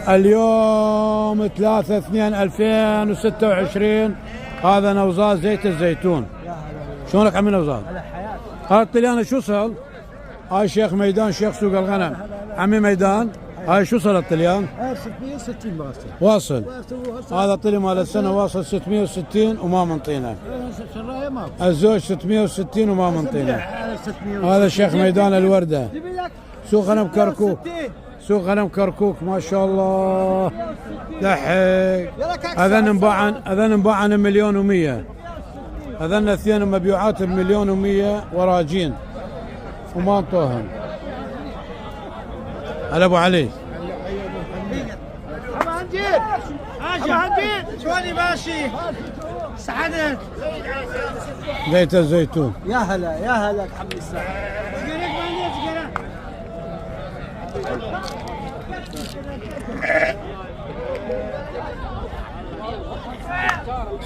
اليوم 3/2/2026. هذا نوزاد زيت الزيتون. شلونك عمي نوزاد؟ هذا الطليانة شو صل؟ هاي شيخ ميدان شيخ سوق الغنم. عمي ميدان هاي شو صل الطليان؟ 660 واصل. هذا الطلي مال السنة واصل 660 وما منطينه. الزوج 660 وما منطينه. هذا شيخ ميدان الوردة. سوق غنم كركوك. سوق غنم كركوك ما شاء الله. دحيك. اذن انباعا 1,100,000. اذن اثنين مبيوعات ب1,100,000 وراجين وما انطوهم. هلا ابو علي. ابو عندين ابو عندين شلوني ماشي؟ سعدت زيت الزيتون. يا هلا يا هلا حبيبي السعد.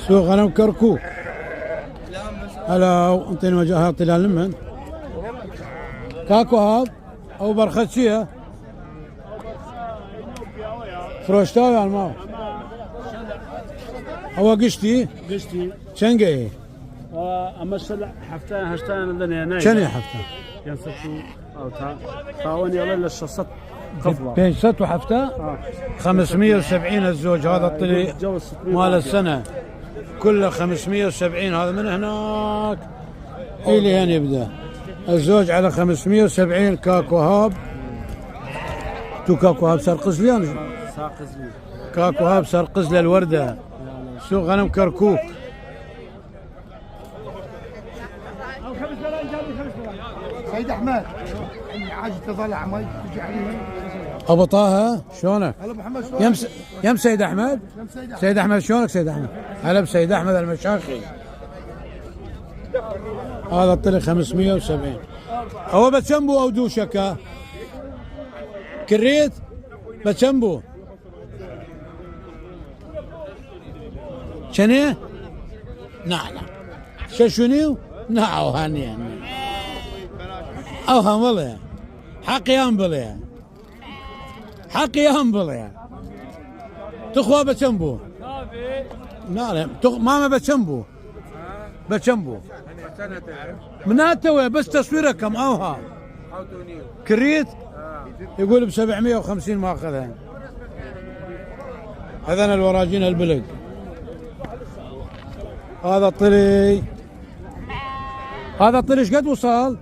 سوق غنم كركوك. هلا انطيني وجهها طلال لمن كاكو هاب او برختشيه فروشتاوي على الماء هو قشتي شنقي اما السلع حفتان هشتان عندنا نايم شنو حفتان ينسطو او تاوني يلا للشصت قفله بين ست وحفتان 570 الزوج. هذا الطلي مال السنه كله 570. هذا من هناك الى هنا يبدا الزوج على 570. كاكو هاب تو كاكو هاب سرقزليان كاكو هاب سرقزله الورده. سوق غنم كركوك. سيد احمد عايز تطلع ما تجي عليه. ابو طه شلونك؟ هلا محمد يم سيد احمد. سيد احمد شلونك سيد احمد؟ هلا بسيد احمد المشاخي. هذا الطلي 570. هو بتشمبو او دوشكا كريت بتشمبو شنو؟ نعم شنو؟ نعم هاني اوهم والله حقي انبلي حقي انبلي تخوى بتشمبو نعم ماما بتشمبو بتشمبو من توي بس تصويرك كم اوها كريت يقول ب750 ما اخذها. هذين الوراجين البلق. هذا الطلي ايش قد وصل؟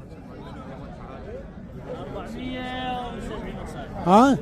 470 ها